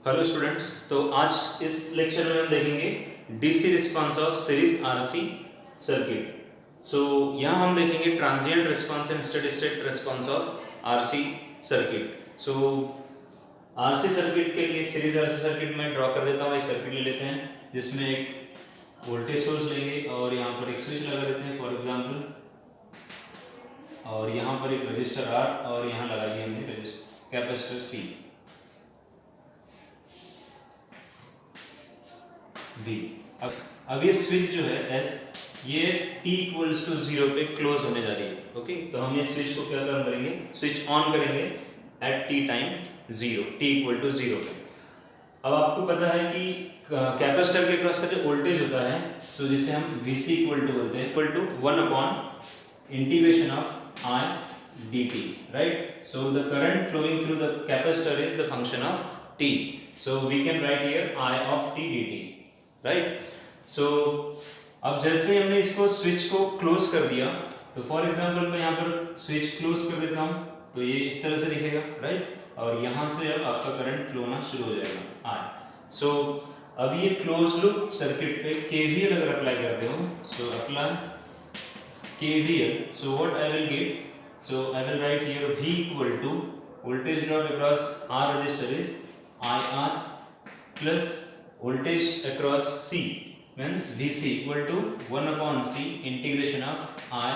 Hello students, तो आज इस लेक्चर में हम देखेंगे DC response of series RC circuit. So यहाँ हम देखेंगे transient response and steady state response of RC circuit. So RC circuit के लिए सीरीज आरसी सर्किट में ड्रॉ कर देता हूँ। एक सर्किट ले लेते हैं जिसमें एक वोल्टेज सोर्स लेंगे और यहाँ पर एक स्विच लगा देते हैं फॉर एग्जाम्पल, और यहाँ पर एक रजिस्टर आर और यहाँ लगा दिया हमने कैपेसिटर सी V। अब ये स्विच जो है S ये t इक्वल्स टू 0 पे क्लोज होने जा रही है। ओके, तो हम ये स्विच को क्या काम करेंगे, स्विच ऑन करेंगे at t time 0, t equal to 0 पे। अब आपको पता है कि कैपेसिटर के क्रॉस का जो वोल्टेज होता है, तो जिसे हम VC इक्वल टू बोलते हैं, equal to 1 upon integration of I dt, right. So the current flowing through the capacitor is the function of t, so we can write here I of t dt, right. So अब जैसे हमने इसको switch को close कर दिया, तो for example मैं यहाँ पर स्विच क्लोज कर देता हूँ, तो ये इस तरह से दिखेगा, राइट। और यहाँ से अब आपका करंट फ्लो होना शुरू हो जाएगा I। सो अब ये क्लोज लूप सर्किट पे KVL अगर अप्लाई करते हो, so apply KVL, so what I will get, so I will write here V equal to voltage drop across R resistor is IR plus voltage across C means VC equal to 1 upon C integration of I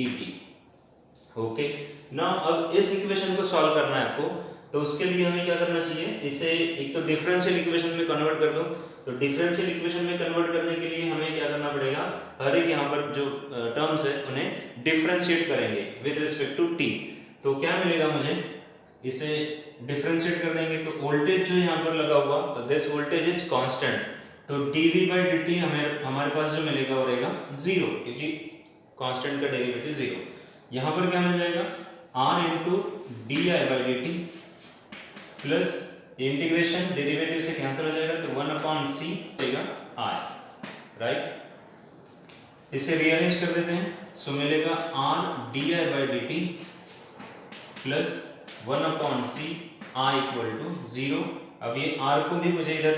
dt। Okay, now अब इस equation को solve करना है आपको, तो उसके लिए हमें क्या करना चाहिए, इसे एक तो डिफरेंशियल इक्वेशन में कन्वर्ट कर दो। तो डिफरेंशियल इक्वेशन में कन्वर्ट करने के लिए हमें क्या करना पड़ेगा, हर एक यहाँ पर जो टर्म्स है उन्हें डिफरेंशिएट करेंगे विद रिस्पेक्ट टू t। तो क्या मिलेगा मुझे, इसे डिफरेंशिएट कर देंगे तो वोल्टेज जो यहाँ पर लगा हुआ, तो दिस वोल्टेज इज कांस्टेंट, तो dv by dt हमारे पास जो मिलेगा वो रहेगा 0, क्योंकि कांस्टेंट का डेरिवेटिव 0। यहाँ पर क्या मिल जाएगा, r into di by dt plus integration derivative से कैंसिल हो जाएगा, तो 1 upon c देगा i, राइट। इसे रीअरेंज कर देते हैं, सो मिलेगा r di by dt plus 1 upon c i equal to 0। अब ये r को भी मुझे इधर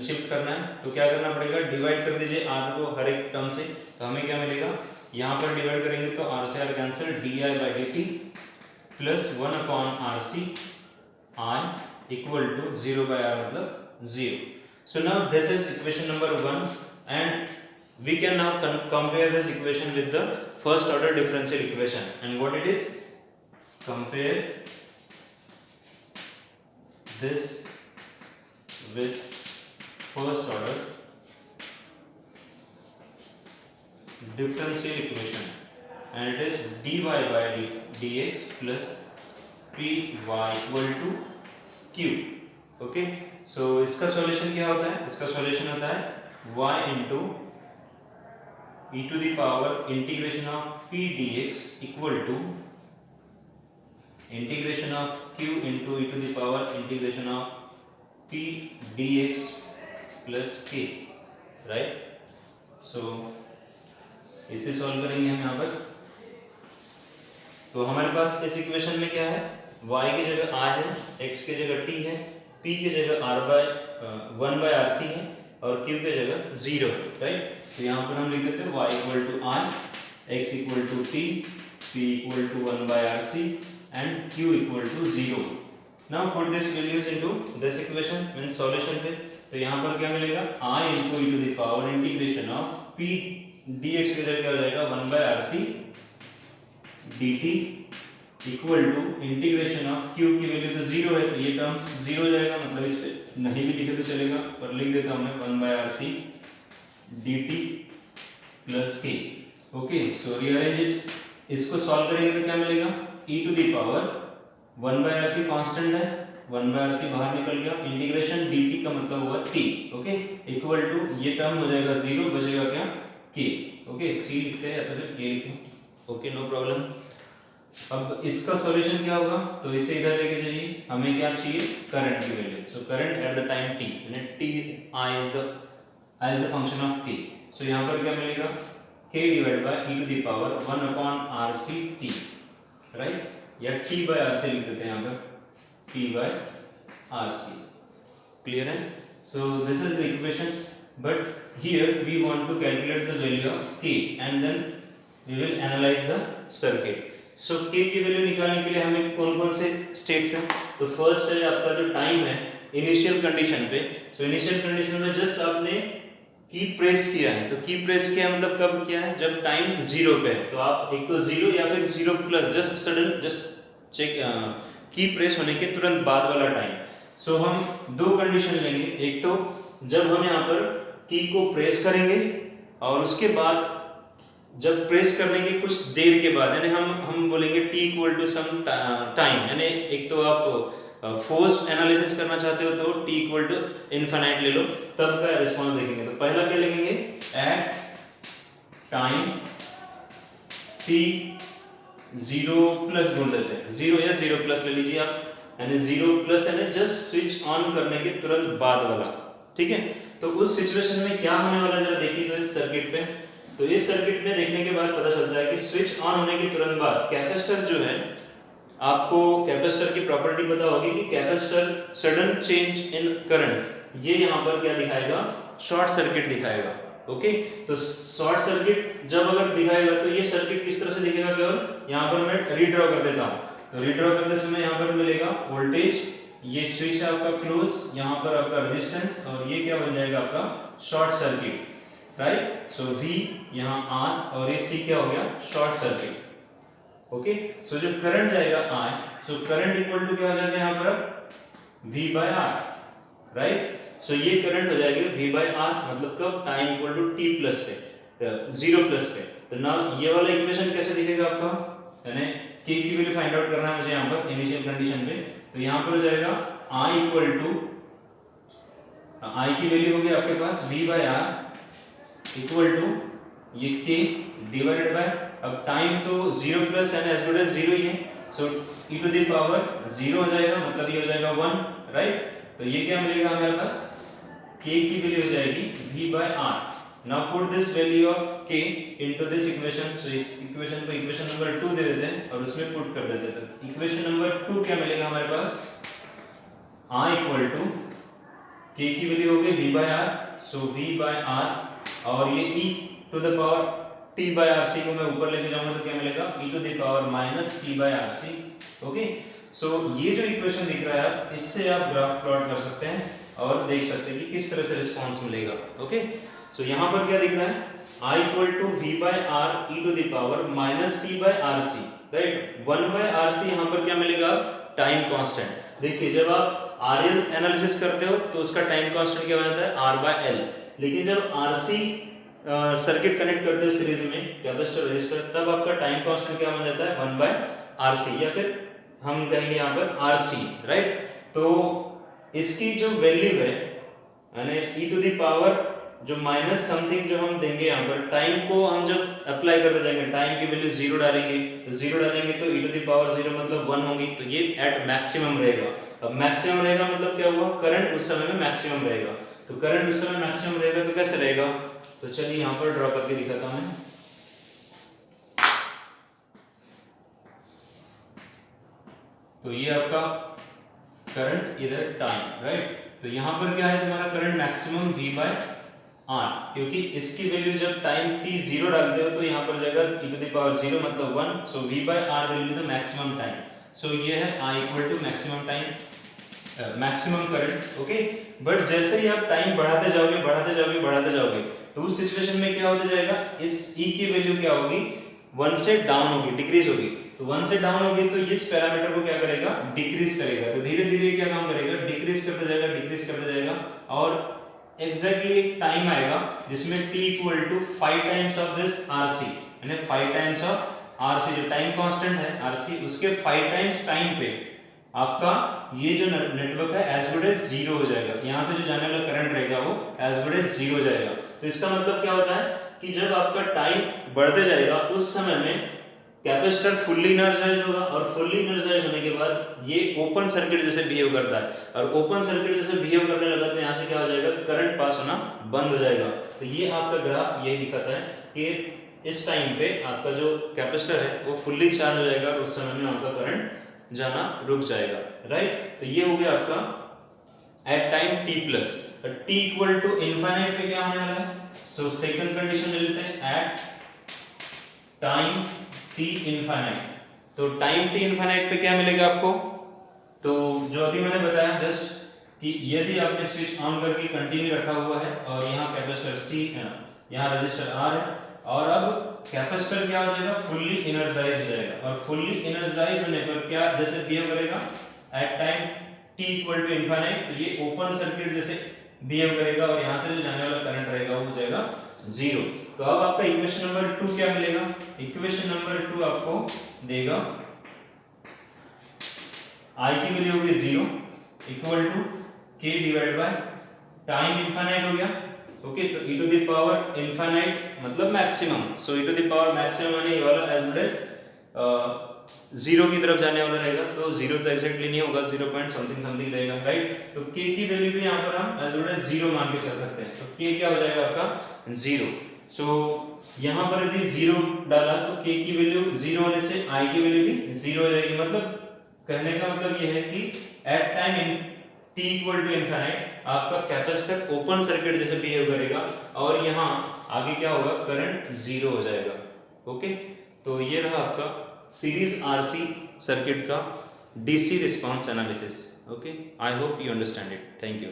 शिफ्ट करना है, तो क्या करना पड़ेगा, डिवाइड कर दीजिए r को हर एक टर्म से, तो हमें क्या मिलेगा, यहाँ पर डिवाइड करेंगे तो r से r cancel, di by dt plus 1 upon rc i equal to 0 by r मतलब 0। So now this is equation number 1 and we can now compare this equation with the first order differential equation, and what it is, compare this with first order differential equation, and it is dy by dx plus py equal to q। Okay, so इसका solution क्या होता है, इसका solution होता है y into e to the power integration of p dx equal to integration of q into e to the power integration of p dx plus k, right. So इसे solve करेंगे हम यहाँ पर, तो हमारे पास इस इक्वेशन में क्या है, y की जगह i है, x की जगह t है, p की जगह 1 by rc है और q की जगह 0 है, राइट। तो यहाँ पर हम लिख देते हैं y equal to i, x equal to t, p equal to 1 by rc and q equal to 0। Now put this values into this equation, means solution पे, तो यहाँ पर क्या मिलेगा, I into e to the power integration of p dx की जगह क्या हो जाएगा, 1 by rc dt equal to integration of q की वैल्यू तो 0 है, तो ये टर्म्स 0 हो जाएगा, मतलब इस पे नहीं भी लिखे तो चलेगा, पर लिख देता हूँ मैं 1 by rc dt plus k। Okay, so rearrange it, इसको सॉल्व करेंगे तो क्या मिलेगा, e to the power 1 by rc constant है, 1 by rc बाहर निकल गया, इंटीग्रेशन dt का मतलब हुआ t, ओके, इक्वल टू ये टर्म हो जाएगा 0, बचेगा क्या, k। ओके, c लिखते हैं या तो फिर k लिखें, ओके, नो प्रॉब्लम। अब इसका सॉल्यूशन क्या होगा, तो इसे इधर लेके जाइए, हमें क्या चाहिए, करंट की value. So current at the time t, यानी t i is the function of t। सो यहाँ पर क्या मिलेगा, k divide bye e to the power 1 upon rc t, right, या t by rc लिख देते हैं यहाँ पर, t by rc। क्लियर है? So this is the equation, but here we want to calculate the value of k and then we will analyse the circuit. So k की value निकालने के लिए हमें कौन कौन से स्टेट्स हैं? तो फर्स्ट है आपका जो टाइम है इनिशियल कंडीशन पे। सो इनिशियल कंडीशन में जस्ट आपने की प्रेस किया है, तो की प्रेस किया मतलब कब किया है? जब टाइम 0 पे है। तो आप एक तो 0 या फिर 0 plus just sudden just check की प्रेस होने के तुरंत बाद वाला टाइम। सो हम दो कंडीशन लेंगे, एक तो जब हम यहाँ पर की को प्रेस करेंगे और उसके बाद जब प्रेस करने के कुछ देर के बाद, यानी हम बोलेंगे t equal to some time, यानी एक तो आप फोर्स एनालिसिस करना चाहते हो तो t इक्वल टू इनफाइनाइट ले लो, तब का रिस्पांस देखेंगे। तो पहला क्या लिखेंगे? एट टाइम t 0 प्लस बोल देते हैं, 0 या 0 प्लस ले लीजिए आप, यानी 0 प्लस यानी जस्ट स्विच ऑन करने के तुरंत बाद वाला, ठीक है? तो उस सिचुएशन में क्या होने वाला जरा देखिए तो इस सर्किट पे। तो इस सर्किट में देखने के बाद पता चलता है कि स्विच ऑन होने के तुरंत बाद कैपेसिटर जो है, आपको कैपेसिटर की प्रॉपर्टी पता होगी कि capacitor sudden change in current, ये यहाँ पर क्या दिखाएगा? शॉर्ट सर्किट दिखाएगा। ओके, तो शॉर्ट सर्किट जब अगर दिखाएगा तो ये सर्किट किस तरह से दिखेगा? केवल यहाँ पर मैं रीड्रॉ कर देता हूँ। तो रीड्रॉ करते समय यहाँ पर मिलेगा वोल्टेज, ये स्विच है आपका क्लोज, यहाँ पर आपका रेजिस्टेंस, और ये क्या बन जाएगा? आपका शॉर्ट सर्किट, राइट? सो V यहाँ R और ये C क्या हो गया? Short circuit. ओके, सो जो करंट जाएगा I, so current equal to क्या हो जाएगा यहाँ पर? V by R, right? So ये करंट हो जाएगी V by R, मतलब कब? Time equal to t plus पे, 0 प्लस पे। तो ना ये वाला इक्वेशन कैसे दिखेगा आपका? यानी k की वैल्यू फाइंड आउट करना है मुझे यहाँ पर इनिशियल कंडीशन पे। तो यहाँ पर हो जाएगा I इक्वल टू, I की वैल्यू होगी आपके पास V by R equal to ये k डिवाइडेड बाय, अब टाइम तो 0 प्लस यानी एज गुड एज 0 ही है, सो e टू द पावर 0 हो जाएगा, मतलब ये हो जाएगा 1, राइट? तो ये क्या मिलेगा हमारे पास? k की वैल्यू हो जाएगी v by r। Now put this value of k into this equation. So इस इक्वेशन को इक्वेशन नंबर 2 दे देते हैं और उसमें पुट कर देते हैं। तो इक्वेशन नंबर 2 क्या मिलेगा हमारे पास? i इक्वल टू k की वैल्यू हो गई v by r, so v by r, और ये e to the power t by rc को मैं ऊपर लेके जाऊंगा तो क्या मिलेगा? e to the power minus t by rc। Okay, so ये जो इक्वेशन दिख रहा है इससे आप ग्राफ प्लॉट कर सकते हैं और देख सकते हैं कि किस तरह से रिस्पांस मिलेगा। ओके, सो यहाँ पर क्या दिख रहा है? I equal to v by r e to the power minus t by rc, right? 1 by rc यहाँ पर क्या मिलेगा? Time constant. देखिए जब आप RL एनालिसिस करते हो तो उसका टाइम कांस्टेंट क्या बनता है? R by L। लेकिन जब RC सर्किट कनेक्ट करते हैं सीरीज में कैपेसिटर रेजिस्टर, तब आपका टाइम कांस्टेंट क्या बन जाता है? 1 by RC, या फिर हम कहेंगे यहाँ पर RC, राइट? तो इसकी जो वैल्यू है यानी e टू द पावर जो माइनस समथिंग जो हम देंगे यहाँ पर, टाइम को हम जब अप्लाई करते जाएंगे, टाइम की वैल्यू 0 डालेंगे, तो 0 डालेंगे तो e टू द पावर 0 मतलब 1 होगी, तो ये एट मैक्सिमम रहेगा। अब मैक्सिमम रहेगा मतलब क्या हुआ? करंट उस समय में मैक्सिमम रहेगा। तो करंट उस समय मैक्सिमम रहेगा तो कैसे रहेगा? तो चलिए यहाँ पर ड्रॉ करके दिखाता हूं मैं। तो ये आपका करंट, इधर टाइम, राइट? तो यहाँ पर क्या है तुम्हारा? Current maximum V by R, क्योंकि इसकी वैल्यू जब टाइम t 0 डालते हो तो यहाँ पर जाएगा e टू द पावर 0 मतलब 1, so V by R will be the maximum time. So ये है I equal to maximum time, maximum current. Okay, but जैसे ही आप टाइम बढ़ाते जाओगे तो उस सिचुएशन में क्या होता जाएगा? इस E की वैल्यू क्या होगी? 1 से डाउन होगी, डिक्रीज होगी। तो 1 से डाउन होगी तो इस पैरामीटर को क्या करेगा? डिक्रीज करेगा। तो धीरे धीरे क्या काम करेगा? डिक्रीज करते जाएगा और एग्जैक्टली एक टाइम आएगा जिसमें t equal to 5 times of this RC, यानी 5 टाइम्स ऑफ RC जो टाइम कांस्टेंट है RC, उसके 5 टाइम्स टाइम पे आपका ये जो नेटवर्क है एज गुड एज 0 हो जाएगा। यहाँ से जो जाने वाला करंट रहेगा वो एज गुड एज 0 हो जाएगा। तो इसका मतलब क्या होता है कि जब आपका टाइम बढ़ते जाएगा उस समय में कैपेसिटर फुल्ली एनर्जाइज होगा, और फुल्ली एनर्जाइज होने के बाद ये ओपन सर्किट जैसे बिहेव करता है, और ओपन सर्किट जैसे बिहेव करने लगा तो यहाँ से क्या हो जाएगा? करंट पास होना बंद हो जाएगा। तो ये आपका ग्राफ यही दिखाता है कि इस टाइम पे आपका जो कैपेसिटर है वो फुल्ली चार्ज हो जाएगा और उस समय में आपका करंट जाना रुक जाएगा, राइट? तो ये हो गया आपका at time t plus, t equal to infinite पे क्या होने वाला है? सो सेकंड कंडीशन ले लेते हैं एट टाइम t इनफाइनाइट। तो टाइम t इनफाइनाइट पे क्या मिलेगा आपको? तो जो अभी मैंने बताया जस्ट कि यदि आपने स्विच ऑन करके कंटिन्यू रखा हुआ है और यहाँ कैपेसिटर C है, यहाँ रजिस्टर R है, और अब कैपेसिटर क्या हो जाएगा? फुल्ली एनर्जाइज हो जाएगा, और फुल्ली एनर्जाइज होने पर क्या जैसे बिहेव करेगा at time t equal to infinite, तो ये ओपन सर्किट जैसे बिहेव करेगा और यहाँ से जो जाने वाला करंट रहेगा वो हो जाएगा 0। तो अब आपका इक्वेशन नंबर 2 क्या मिलेगा? इक्वेशन नंबर 2 आपको देगा I की वैल्यू होगी 0 equal to k divide by time infinite हो गया। ओके, तो e to the power infinite मतलब maximum, so e to the power maximum यानी ये वाला एज वेल एज 0 की तरफ जाने वाला रहेगा। तो 0 तो एग्जैक्टली नहीं होगा, 0 पॉइंट समथिंग समथिंग रहेगा, राइट। तो k की वैल्यू भी यहाँ पर हम एज वेल एज 0 मान के चल सकते हैं। तो k क्या हो जाएगा आपका 0। सो यहाँ पर यदि 0 डाला तो k की वैल्यू 0 होने से I की वैल्यू भी 0 हो जाएगी। मतलब कहने का मतलब यह है कि at time t equal to infinite आपका कैपेसिटर ओपन सर्किट जैसे बिहेव करेगा और यहाँ आगे क्या होगा? करंट 0 हो जाएगा। ओके, तो ये रहा आपका सीरीज RC सर्किट का DC response analysis. Okay, I hope you understand it. Thank you.